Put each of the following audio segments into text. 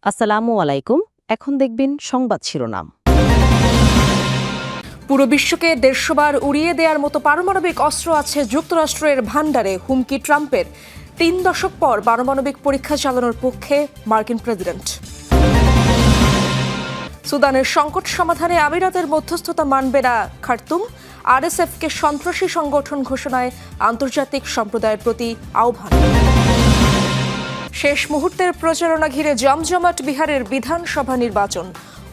আসসালামু আলাইকুম। এখন দেখবেন সংবাদ শিরোনাম। পুরো বিশ্বকে ১৫০ বার উড়িয়ে দেওয়ার মতো পারমাণবিক অস্ত্র আছে যুক্তরাষ্ট্রের ভান্ডারে, হুমকি ট্রাম্পের। ৩ দশক পর পারমাণবিক পরীক্ষা চালানোর পক্ষে মার্কিন প্রেসিডেন্ট। সুদানের সংকট সমাধানে আমিরাতের মধ্যস্থতা মানবে না খার্তুম। আরএসএফকে সন্ত্রাসী সংগঠন ঘোষণায় আন্তর্জাতিক সম্প্রদায়ের প্রতি আহ্বান। শেষ মুহূর্তের প্রচারণা ঘিরে জমজমাট বিহারের বিধানসভা নির্বাচন।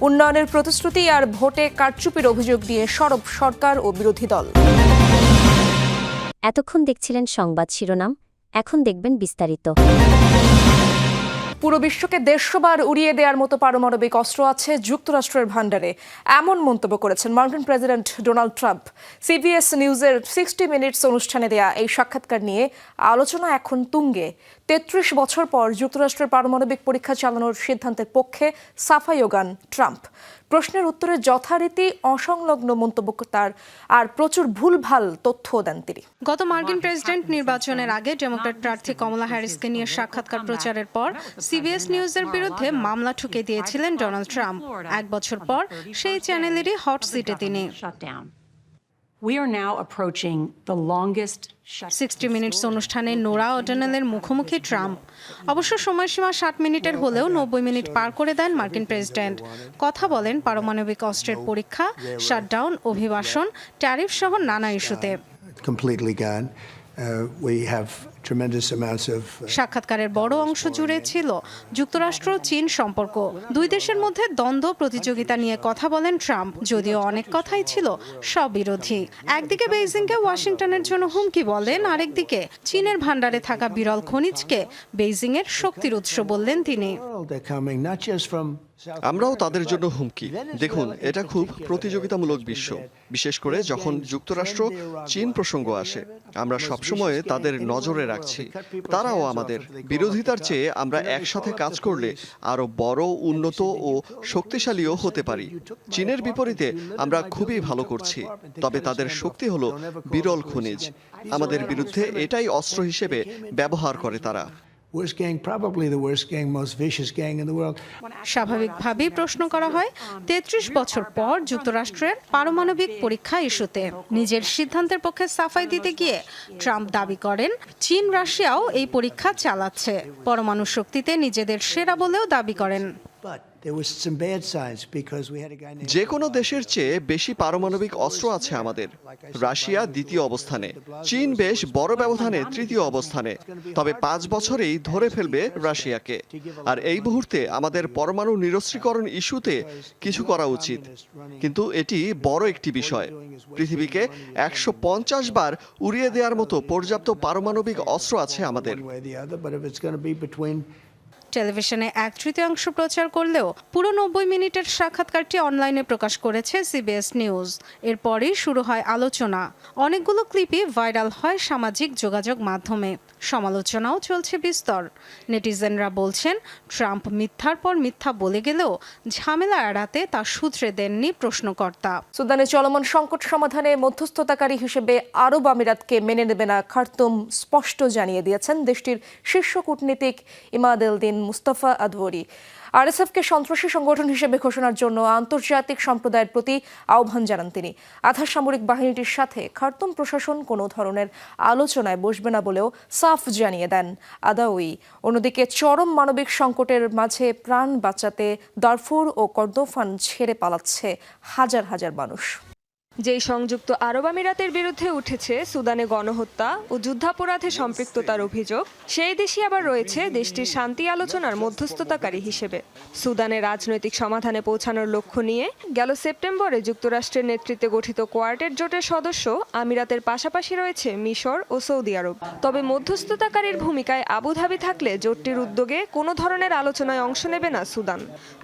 উন্নয়নের প্রতিশ্রুতি আর ভোটে কারচুপির অভিযোগ নিয়ে সরব সরকার ও বিরোধী দল। এতক্ষণ দেখছিলেন সংবাদ শিরোনাম, এখন দেখবেন বিস্তারিত। পুরো বিশ্বকে ১৫০ বার উড়িয়ে দেওয়ার মতো পারমাণবিক অস্ত্র আছে যুক্তরাষ্ট্রের ভান্ডারে, এমন মন্তব্য করেছেন মার্কিন প্রেসিডেন্ট ডোনাল্ড ট্রাম্প। সিবিএস নিউজের 60 মিনিটস অনুষ্ঠানে দেয়া এই সাক্ষাৎকার নিয়ে আলোচনা এখন তুঙ্গে। ৩৩ বছর পর যুক্তরাষ্ট্রের পারমাণবিক পরীক্ষা চালানোর সিদ্ধান্তের পক্ষে সাফাইয়োগান ট্রাম্প। প্রশ্নের উত্তরে যথারীতি অসংলগ্ন মন্তব্য তার, আর প্রচুর ভুলভাল তথ্য দেন তিনি। গত মার্কিন প্রেসিডেন্ট নির্বাচনের আগে ডেমোক্র্যাট প্রার্থী কমলা হ্যারিসকে নিয়ে সাক্ষাৎকার প্রচারের পর সিবিএস নিউজের বিরুদ্ধে মামলা ঠুকে দিয়েছিলেন ডোনাল্ড ট্রাম্প। ১ বছর পর সেই চ্যানেলেরই হট সিটে তিনি। We are now approaching the longest 60 minutes অনুষ্ঠানে নোরা ওডেনেলের মুখোমুখি ট্রাম্প। অবশ্য সময়সীমা 60 মিনিটের হলেও 90 মিনিট পার করে দেন মার্কিন প্রেসিডেন্ট। কথা বলেন পারমাণবিক অস্ত্রের পরীক্ষা, শাটডাউন, অভিবাসন, ট্যারিফ সহ নানা ইস্যুতে। সাক্ষাৎকারের বড় অংশ জুড়ে ছিল যুক্তরাষ্ট্র চীন সম্পর্ক। দুই দেশের মধ্যে দ্বন্দ্ব প্রতিযোগিতা নিয়ে কথা বলেন ট্রাম্প, যদিও অনেক কথাই ছিল স্ববিরোধী। একদিকে বেইজিংকে ওয়াশিংটনের জন্য হুমকি বলেন, আরেকদিকে চীনের ভান্ডারে থাকা বিরল খনিজকে বেইজিংয়ের শক্তির উৎস বললেন তিনি। আমরাও তাদের জন্য হুমকি। দেখুন, এটা খুব প্রতিযোগিতামূলক বিশ্ব, বিশেষ করে যখন যুক্তরাষ্ট্র চীন প্রসঙ্গ আসে। আমরা সবসময় তাদের নজরে রাখছি, তারাও আমাদের। বিরোধিতার চেয়ে আমরা একসাথে কাজ করলে আরো বড়, উন্নত ও শক্তিশালীও হতে পারি। চীনের বিপরীতে আমরা খুবই ভালো করছি, তবে তাদের শক্তি হলো বিরল খনিজ। আমাদের বিরুদ্ধে এটাই অস্ত্র হিসেবে ব্যবহার করে তারা। স্বাভাবিকভাবেই প্রশ্ন করা হয় ৩৩ বছর পর যুক্তরাষ্ট্রের পারমাণবিক পরীক্ষা ইস্যুতে। নিজের সিদ্ধান্তের পক্ষে সাফাই দিতে গিয়ে ট্রাম্প দাবি করেন, চীন রাশিয়াও এই পরীক্ষা চালাচ্ছে। পরমাণু শক্তিতে নিজেদের সেরা বলেও দাবি করেন। যে কোনো দেশের চেয়ে বেশি পারমাণবিক অস্ত্র আছে আমাদের। রাশিয়া দ্বিতীয় অবস্থানে, চীন বেশ বড় ব্যবধানে তৃতীয় অবস্থানে। তবে 5 বছরেই ধরে ফেলবে রাশিয়াকে। আর এই মুহূর্তে আমাদের পরমাণু নিরস্ত্রীকরণ ইস্যুতে কিছু করা উচিত। কিন্তু এটি বড় একটি বিষয়। পৃথিবীকে 150 বার উড়িয়ে দেওয়ার মতো পর্যাপ্ত পারমাণবিক অস্ত্র আছে আমাদের। টেলিভিশনে 1/3 প্রচার করলেও পুরো 90 মিনিটের সাক্ষাৎকারটি অনলাইনে প্রকাশ করেছে সিবিএস নিউজ। এরপরই শুরু হয় আলোচনা। অনেকগুলো ক্লিপই ভাইরাল হয় সামাজিক যোগাযোগ মাধ্যমে। সমালোচনাও চলছে বিস্তর। নেটিজেনরা বলছেন, ট্রাম্প মিথ্যার পর মিথ্যা বলে গেলেও ঝামেলা এড়াতে তা শুধরে দেননি প্রশ্নকর্তা। সুদানে চলমান সংকট সমাধানে মধ্যস্থতাকারী হিসেবে আরব আমিরাতকে মেনে নেবে না খার্তুম স্পষ্ট জানিয়ে দিয়েছেন দেশটির শীর্ষ কূটনীতিক ইমাদ এল-দিন মুস্তাফা আদওয়ারি। আরএসএফকে সন্ত্রাসী সংগঠন হিসেবে ঘোষণার জন্য আন্তর্জাতিক সম্প্রদায়ের প্রতি আহ্বান জানান তিনি। আধা সামরিক বাহিনীটির সাথে খার্তুম প্রশাসন কোনো ধরনের আলোচনায় বসবে না বলেও সাফ জানিয়ে দেন আদাউই। অন্যদিকে চরম মানবিক সংকটের মাঝে প্রাণ বাঁচাতে দারফুর ও কর্দোফান ছেড়ে পালাচ্ছে হাজার হাজার মানুষ। যেই সংযুক্ত আরব আমিরাতের বিরুদ্ধে উঠেছে সুদানে গণহত্যা ও যুদ্ধাপরাধে সম্পৃক্ততার অভিযোগ, সেই দেশই আবার রয়েছে দেশটির শান্তি আলোচনার মধ্যস্থতাকারী হিসেবে। সুদানে রাজনৈতিক সমাধানে পৌঁছানোর লক্ষ্য নিয়ে গেল সেপ্টেম্বরে যুক্তরাষ্ট্রের নেতৃত্বে গঠিত কোয়ার্টেট জোটের সদস্য আমিরাতের পাশাপাশি রয়েছে মিশর ও সৌদি আরব। তবে মধ্যস্থতাকারীর ভূমিকায় আবুধাবি থাকলে জোটটির উদ্যোগে কোনো ধরনের আলোচনায় অংশ নেবে না সুদান।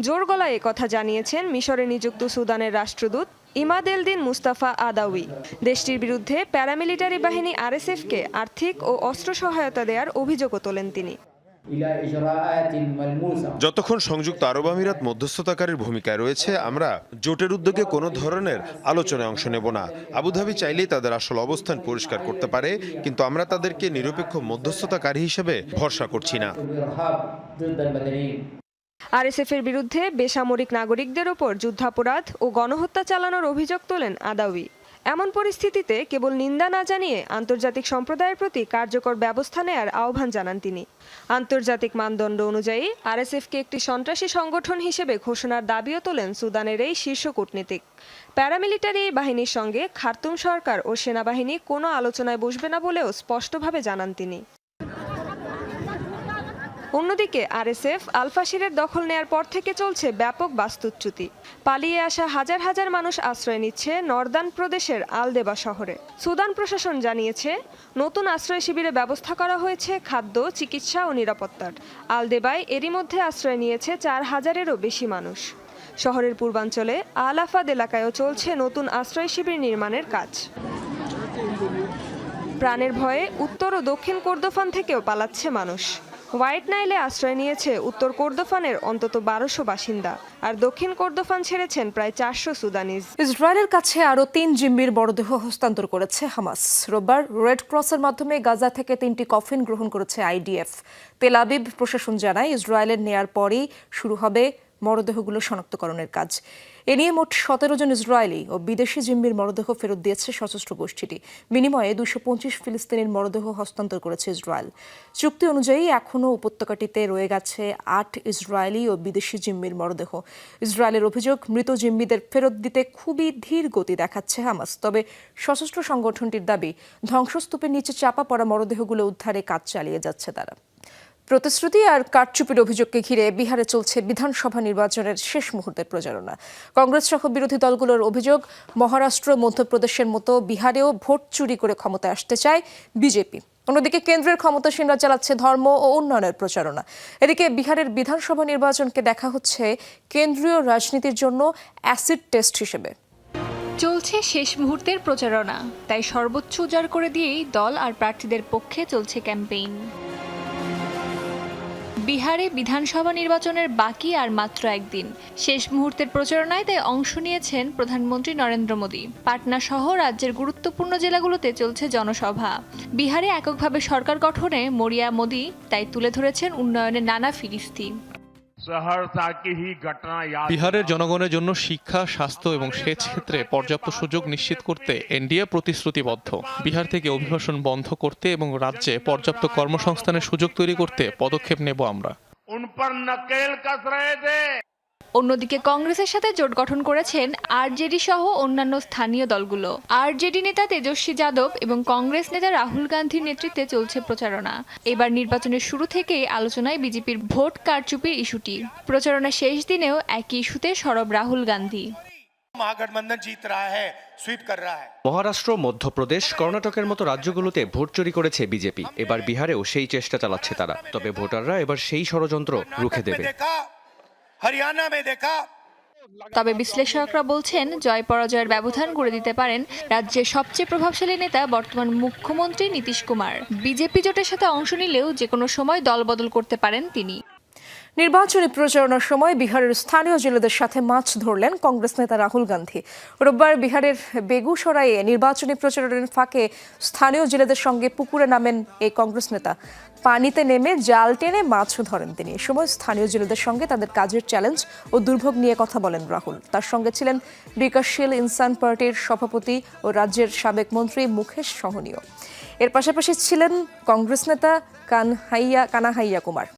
জোর গলায় একথা জানিয়েছেন মিশরে নিযুক্ত সুদানের রাষ্ট্রদূত ইমাদ এল-দিন মুস্তাফা আদাউই। দেশটির বিরুদ্ধে প্যারামিলিটারি বাহিনী আরএসএফকে আর্থিক ও অস্ত্র সহায়তা দেওয়ার অভিযোগও তোলেন তিনি। যতক্ষণ সংযুক্ত আরব আমিরাত মধ্যস্থতাকারীর ভূমিকায় রয়েছে, আমরা জোটের উদ্যোগে কোনো ধরনের আলোচনায় অংশ নেব না। আবুধাবি চাইলেই তাদের আসল অবস্থান পরিষ্কার করতে পারে, কিন্তু আমরা তাদেরকে নিরপেক্ষ মধ্যস্থতাকারী হিসেবে ভরসা করছি না। আরএসএফের বিরুদ্ধে বেসামরিক নাগরিকদের ওপর যুদ্ধাপরাধ ও গণহত্যা চালানোর অভিযোগ তোলেন আদাউই। এমন পরিস্থিতিতে কেবল নিন্দা না জানিয়ে আন্তর্জাতিক সম্প্রদায়ের প্রতি কার্যকর ব্যবস্থা নেয়ার আহ্বান জানান তিনি। আন্তর্জাতিক মানদণ্ড অনুযায়ী আরএসএফকে একটি সন্ত্রাসী সংগঠন হিসেবে ঘোষণার দাবিও তোলেন সুদানের এই শীর্ষ কূটনীতিক। প্যারামিলিটারি বাহিনীর সঙ্গে খার্তুম সরকার ও সেনাবাহিনী কোনো আলোচনায় বসবে না বলেও স্পষ্টভাবে জানান তিনি। অন্যদিকে আরএসএফ আল-ফাশিরের দখল নেয়ার পর থেকে চলছে ব্যাপক বাস্তুচ্যুতি। পালিয়ে আসা হাজার হাজার মানুষ আশ্রয় নিচ্ছে নর্দার্ন প্রদেশের আলদেবা শহরে। সুদান প্রশাসন জানিয়েছে নতুন আশ্রয় শিবিরে ব্যবস্থা করা হয়েছে খাদ্য, চিকিৎসা ও নিরাপত্তার। আলদেবায় এরই মধ্যে আশ্রয় নিয়েছে 4000-এরও বেশি মানুষ। শহরের পূর্বাঞ্চলে আল আফাদ এলাকায়ও চলছে নতুন আশ্রয় শিবির নির্মাণের কাজ। প্রাণের ভয়ে উত্তর ও দক্ষিণ কর্দোফান থেকেও পালাচ্ছে মানুষ। হোয়াইট নাইলে আশ্রয় নিয়েছে উত্তর কর্দোফানের অন্তত 1200 বাসিন্দা, আর দক্ষিণ কর্দোফান ছেড়েছেন প্রায় 400 সুদানিজ। ইসরায়েলের কাছে আরও 3 জিম্মির মরদেহ হস্তান্তর করেছে হামাস। রোববার রেড ক্রসের মাধ্যমে গাজা থেকে 3টি কফিন গ্রহণ করেছে আইডিএফ। তেল আবিব প্রশাসন জানায় ইসরায়েলের নেয়ার পরেই শুরু হবে মরদেহগুলো শনাক্তকরণের কাজ। এ নিয়ে মোট 17 জন ইসরায়েলি ও বিদেশি জিম্মির মরদেহ ফেরত দিয়েছে সশস্ত্র গোষ্ঠীটি। বিনিময়ে 225 ফিলিস্তিনির মরদেহ হস্তান্তর করেছে ইসরায়েল। চুক্তি অনুযায়ী এখনও উপত্যকাটিতে রয়ে গেছে 8 ইসরায়েলি ও বিদেশি জিম্মির মরদেহ। ইসরায়েলের অভিযোগ, মৃত জিম্মিদের ফেরত দিতে খুবই ধীর গতি দেখাচ্ছে হামাস। তবে সশস্ত্র সংগঠনটির দাবি, ধ্বংসস্তূপের নিচে চাপা পড়া মরদেহগুলো উদ্ধারে কাজ চালিয়ে যাচ্ছে তারা। প্রতিশ্রুতি আর কারচুপির অভিযোগকে ঘিরে বিহারে চলছে বিধানসভা নির্বাচনের শেষ মুহূর্তের প্রচারণা। কংগ্রেস সহ বিরোধী দলগুলোর অভিযোগ, মহারাষ্ট্র, মধ্যপ্রদেশের মতো বিহারেও ভোট চুরি করে ক্ষমতায় আসতে চায় বিজেপি। অন্যদিকে কেন্দ্রের ক্ষমতাসীনরা চালাচ্ছে ধর্ম ও উন্নয়নের প্রচারণা। এদিকে বিহারের বিধানসভা নির্বাচনকে দেখা হচ্ছে কেন্দ্রীয় রাজনীতির জন্য অ্যাসিড টেস্ট হিসেবে। চলছে শেষ মুহূর্তের প্রচারণা, তাই সর্বোচ্চ উজাড় করে দিয়েই দল আর প্রার্থীদের পক্ষে চলছে ক্যাম্পেইন। বিহারে বিধানসভা নির্বাচনের বাকি আর মাত্র একদিন। শেষ মুহূর্তের প্রচারণায় তাই অংশ নিয়েছেন প্রধানমন্ত্রী নরেন্দ্র মোদী। পাটনা সহ রাজ্যের গুরুত্বপূর্ণ জেলাগুলোতে চলছে জনসভা। বিহারে এককভাবে সরকার গঠনে মরিয়া মোদী তাই তুলে ধরেছেন উন্নয়নের নানা ফিরিস্তি। বিহারের জনগণের জন্য শিক্ষা, স্বাস্থ্য এবং সেচ ক্ষেত্রে পর্যাপ্ত সুযোগ নিশ্চিত করতে এনডিএ প্রতিশ্রুতিবদ্ধ। বিহার থেকে অভিবাসন বন্ধ করতে এবং রাজ্যে পর্যাপ্ত কর্মসংস্থানের সুযোগ তৈরি করতে পদক্ষেপ নেব আমরা। অন্যদিকে কংগ্রেসের সাথে জোট গঠন করেছেন আরজেডি সহ অন্যান্য স্থানীয় দলগুলো। আরজেডি নেতা তেজস্বী যাদব এবং কংগ্রেস নেতা রাহুল গান্ধীর নেতৃত্বে চলছে প্রচারণা। এবার নির্বাচনের শুরু থেকেই আলোচনায় বিজেপির ভোট কারচুপির ইস্যুটি। প্রচারণা শেষ দিনেও একই ইস্যুতে সরব রাহুল গান্ধী। মহারাষ্ট্র, মধ্যপ্রদেশ, কর্ণাটকের মতো রাজ্যগুলোতে ভোট চুরি করেছে বিজেপি। এবার বিহারেও সেই চেষ্টা চালাচ্ছে তারা। তবে ভোটাররা এবার সেই ষড়যন্ত্র রুখে দেবে। তবে বিশ্লেষকরা বলছেন, জয় পরাজয়ের ব্যবধান গড়ে দিতে পারেন রাজ্যের সবচেয়ে প্রভাবশালী নেতা বর্তমান মুখ্যমন্ত্রী নীতিশ কুমার। বিজেপি জোটের সাথে অংশ নিলেও যে কোনো সময় দল বদল করতে পারেন তিনি। নির্বাচনী প্রচারণার সময় বিহারের স্থানীয় জেলেদের সাথে মাছ ধরলেন কংগ্রেস নেতা রাহুল গান্ধী। রোববার বিহারের বেগুসরাইয়ে নির্বাচনী প্রচারণের ফাঁকে স্থানীয় জেলেদের সঙ্গে পুকুরে নামেন এই কংগ্রেস নেতা। পানিতে নেমে জাল টেনে মাছও ধরেন তিনি। এ সময় স্থানীয় জেলেদের সঙ্গে তাদের কাজের চ্যালেঞ্জ ও দুর্ভোগ নিয়ে কথা বলেন রাহুল। তার সঙ্গে ছিলেন বিকাশশীল ইনসান পার্টির সভাপতি ও রাজ্যের সাবেক মন্ত্রী মুকেশ সহনীয়। এর পাশাপাশি ছিলেন কংগ্রেস নেতা কানাহাইয়া কুমার।